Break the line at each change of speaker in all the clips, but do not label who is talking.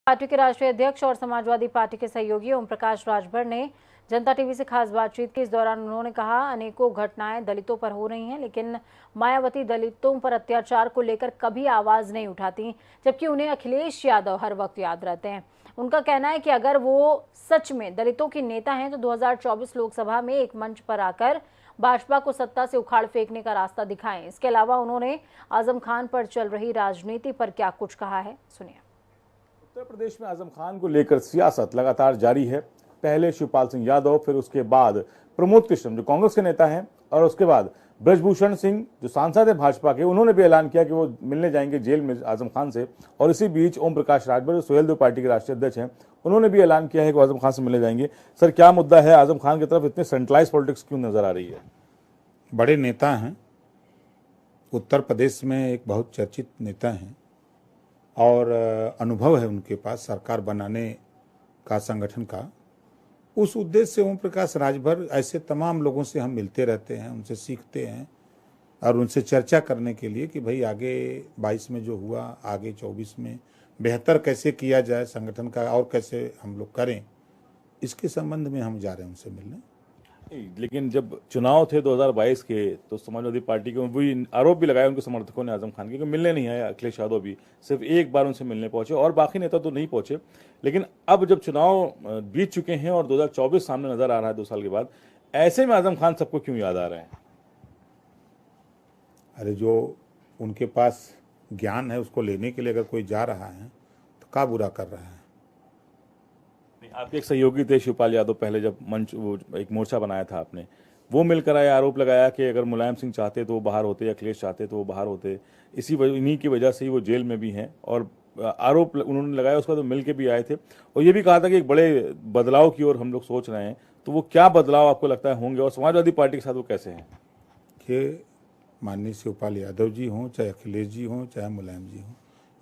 Party के राष्ट्रीय अध्यक्ष और समाजवादी पार्टी के सहयोगी ओम प्रकाश राजभर ने जनता टीवी से खास बातचीत की। इस दौरान उन्होंने कहा, अनेकों घटनाएं दलितों पर हो रही हैं, लेकिन मायावती दलितों पर अत्याचार को लेकर कभी आवाज नहीं उठाती, जबकि उन्हें अखिलेश यादव हर वक्त याद रहते हैं। उनका कहना है कि अगर वो सच में दलितों की नेता हैं तो 2024 लोकसभा में एक मंच पर आकर भाजपा को सत्ता से उखाड़ फेंकने का रास्ता दिखाएं। इसके अलावा उन्होंने आजम खान पर चल रही राजनीति पर क्या कुछ कहा है, सुनिए।
उत्तर प्रदेश में आजम खान को लेकर सियासत लगातार जारी है। पहले शिवपाल सिंह यादव, फिर उसके बाद प्रमोद कृष्ण जो कांग्रेस के नेता हैं, और उसके बाद ब्रजभूषण सिंह जो सांसद है भाजपा के, उन्होंने भी ऐलान किया कि वो मिलने जाएंगे जेल में आजम खान से। और इसी बीच ओम प्रकाश राजभर जो सुहेलदेव पार्टी के राष्ट्रीय अध्यक्ष हैं, उन्होंने भी ऐलान किया है कि आजम खान से मिलने जाएंगे। सर, क्या मुद्दा है? आजम खान की तरफ इतनी सेंट्रलाइज पॉलिटिक्स क्यों नजर आ रही है?
बड़े नेता हैं, उत्तर प्रदेश में एक बहुत चर्चित नेता हैं और अनुभव है उनके पास सरकार बनाने का, संगठन का। उस उद्देश्य से ओम प्रकाश राजभर ऐसे तमाम लोगों से हम मिलते रहते हैं, उनसे सीखते हैं और उनसे चर्चा करने के लिए कि भाई आगे 22 में जो हुआ, आगे 24 में बेहतर कैसे किया जाए संगठन का और कैसे हम लोग करें, इसके संबंध में हम जा रहे हैं उनसे मिलने।
लेकिन जब चुनाव थे 2022 के, तो समाजवादी पार्टी के वही आरोप भी लगाया उनके समर्थकों ने आजम खान के कि मिलने नहीं आए। अखिलेश यादव भी सिर्फ एक बार उनसे मिलने पहुंचे और बाकी नेता तो नहीं पहुंचे। लेकिन अब जब चुनाव बीत चुके हैं और 2024 सामने नजर आ रहा है 2 साल के बाद, ऐसे में आजम खान सबको क्यों याद आ रहे हैं?
अरे, जो उनके पास ज्ञान है उसको लेने के लिए अगर कोई जा रहा है तो क्या बुरा कर रहा है?
आपके एक सहयोगी थे शिवपाल यादव, पहले जब मंच वो एक मोर्चा बनाया था आपने, वो मिलकर आए, आरोप लगाया कि अगर मुलायम सिंह चाहते तो वो बाहर होते, अखिलेश चाहते तो वो बाहर होते। इन्हीं की वजह से ही वो जेल में भी हैं। और आरोप उन्होंने लगाया, उसके बाद मिल के भी आए थे और ये भी कहा था कि एक बड़े बदलाव की ओर हम लोग सोच रहे हैं। तो वो क्या बदलाव आपको लगता है होंगे और समाजवादी पार्टी के साथ वो कैसे हैं?
कि माननीय शिवपाल यादव जी हों, चाहे अखिलेश जी हों, चाहे मुलायम जी हों,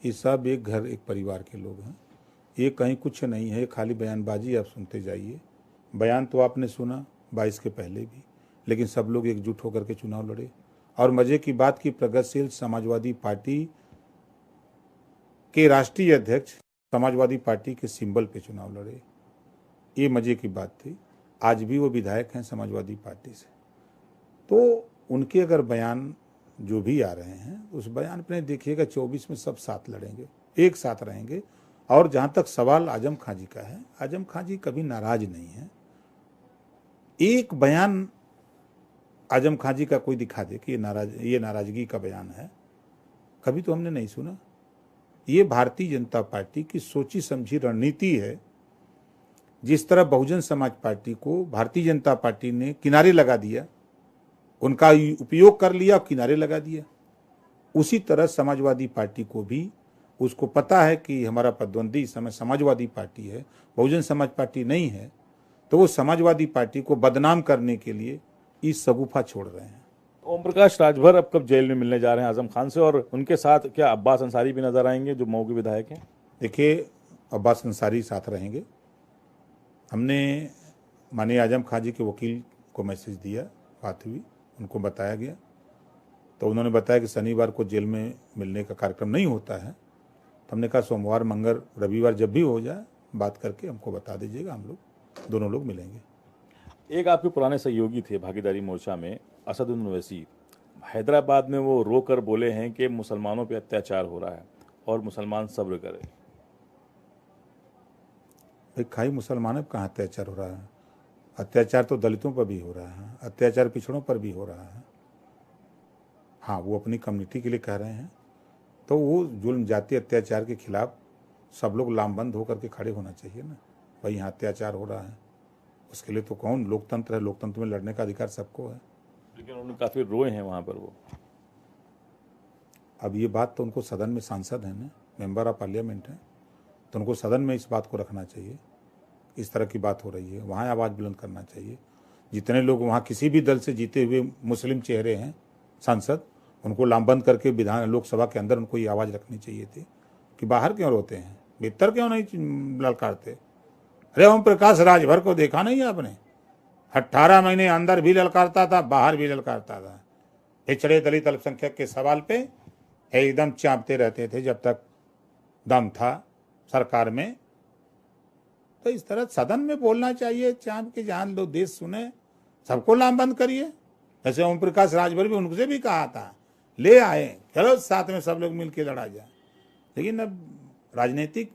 ये सब एक घर एक परिवार के लोग हैं। ये कहीं कुछ नहीं है, खाली बयानबाजी आप सुनते जाइए। बयान तो आपने सुना 22 के पहले भी, लेकिन सब लोग एकजुट होकर के चुनाव लड़े। और मजे की बात की प्रगतिशील समाजवादी पार्टी के राष्ट्रीय अध्यक्ष समाजवादी पार्टी के सिंबल पे चुनाव लड़े। ये मजे की बात थी। आज भी वो विधायक हैं समाजवादी पार्टी से। तो उनके अगर बयान जो भी आ रहे हैं, उस बयान पर देखिएगा 24 में सब साथ लड़ेंगे, एक साथ रहेंगे। और जहां तक सवाल आजम खान जी का है, आजम खान जी कभी नाराज नहीं है। एक बयान आजम खान जी का कोई दिखा दे कि ये नाराजगी का बयान है, कभी तो हमने नहीं सुना। ये भारतीय जनता पार्टी की सोची समझी रणनीति है। जिस तरह बहुजन समाज पार्टी को भारतीय जनता पार्टी ने किनारे लगा दिया, उनका उपयोग कर लिया और किनारे लगा दिया, उसी तरह समाजवादी पार्टी को भी उसको पता है कि हमारा प्रतिद्वंदी इस समय समाजवादी पार्टी है, बहुजन समाज पार्टी नहीं है, तो वो समाजवादी पार्टी को बदनाम करने के लिए इस सगुफा छोड़ रहे हैं।
ओम प्रकाश राजभर अब कब जेल में मिलने जा रहे हैं आजम खान से, और उनके साथ क्या अब्बास अंसारी भी नजर आएंगे जो मऊ के विधायक हैं?
देखिए, अब्बास अंसारी साथ रहेंगे। हमने माननीय आजम खान जी के वकील को मैसेज दिया, बात हुई, उनको बताया गया, तो उन्होंने बताया कि शनिवार को जेल में मिलने का कार्यक्रम नहीं होता है। तो हमने कहा सोमवार, मंगल, रविवार जब भी हो जाए बात करके हमको बता दीजिएगा, हम लोग दोनों लोग मिलेंगे।
एक आपके पुराने सहयोगी थे भागीदारी मोर्चा में, असदुद्दीन ओवैसी, हैदराबाद में वो रोकर बोले हैं कि मुसलमानों पे अत्याचार हो रहा है और मुसलमान सब्र करें।
भाई, खाई मुसलमानों पर कहाँ अत्याचार हो रहा है? अत्याचार तो दलितों पर भी हो रहा है, अत्याचार पिछड़ों पर भी हो रहा है। हाँ, वो अपनी कम्युनिटी के लिए कह रहे हैं, तो वो जुल्म जाति अत्याचार के खिलाफ सब लोग लामबंद होकर के खड़े होना चाहिए ना। भाई, यहाँ अत्याचार हो रहा है, उसके लिए तो कौन, लोकतंत्र है, लोकतंत्र में लड़ने का अधिकार सबको है।
लेकिन उन्होंने काफी रोए हैं वहां पर वो।
अब ये बात तो उनको सदन में सांसद है ना, मेंबर ऑफ पार्लियामेंट है, तो उनको सदन में इस बात को रखना चाहिए। इस तरह की बात हो रही है, वहाँ आवाज़ बुलंद करना चाहिए। जितने लोग वहाँ किसी भी दल से जीते हुए मुस्लिम चेहरे हैं सांसद, उनको लामबंद करके विधान लोकसभा के अंदर उनको ये आवाज़ रखनी चाहिए थी कि बाहर क्यों रोते हैं, भीतर क्यों नहीं ललकारते। अरे, ओम प्रकाश राजभर को देखा नहीं आपने? 18 महीने अंदर भी ललकारता था, बाहर भी ललकारता था। पिछड़े दलित अल्पसंख्यक के सवाल पे एकदम चापते रहते थे जब तक दम था, सरकार में। तो इस तरह सदन में बोलना चाहिए, चाहे कि जहां लोग देश सुने, सबको लामबंद करिए। जैसे ओम प्रकाश राजभर भी, उनसे भी कहा था, ले आए, चलो साथ में सब लोग मिलकर लड़ा जाए। लेकिन अब राजनीतिक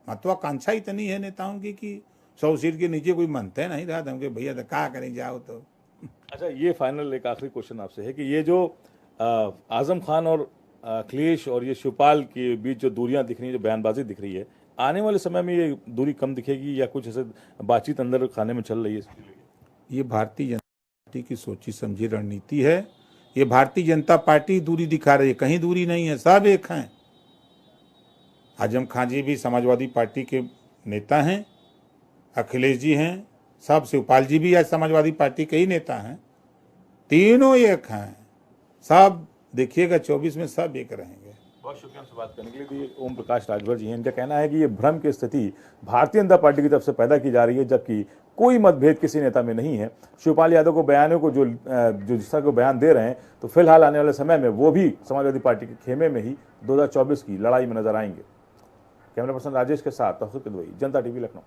महत्वाकांक्षा इतनी है नेताओं की कि 100 सीट के नीचे कोई मानते नहीं रहा था, भैया तो क्या करें, जाओ तो।
अच्छा, ये फाइनल एक आखिरी क्वेश्चन आपसे है कि ये जो आजम खान और अखिलेश और ये शिवपाल के बीच जो दूरियां दिख रही है, जो बयानबाजी दिख रही है, आने वाले समय में ये दूरी कम दिखेगी या कुछ ऐसे बातचीत अंदर खाने में चल रही है?
ये भारतीय जनता पार्टी की सोची समझी रणनीति है। ये भारतीय जनता पार्टी दूरी दिखा रही है, कहीं दूरी नहीं है, सब एक हैं। आजम खान जी भी समाजवादी पार्टी के नेता हैं, अखिलेश जी हैं, सब, शिवपाल जी भी आज समाजवादी पार्टी के ही नेता हैं। तीनों एक हैं, सब देखिएगा 24 में सब एक रहेंगे।
बहुत शुक्रिया हमसे बात करने के लिए। ये ओम प्रकाश राजभर जी हैं। इनका कहना है कि ये भ्रम की स्थिति भारतीय जनता पार्टी की तरफ से पैदा की जा रही है, जबकि कोई मतभेद किसी नेता में नहीं है। शिवपाल यादव को बयानों को जो जिस तरह को बयान दे रहे हैं, तो फिलहाल आने वाले समय में वो भी समाजवादी पार्टी के खेमे में ही 2024 की लड़ाई में नजर आएंगे। कैमरा पर्सन राजेश के साथ तौफीक किदवई, जनता टीवी, लखनऊ।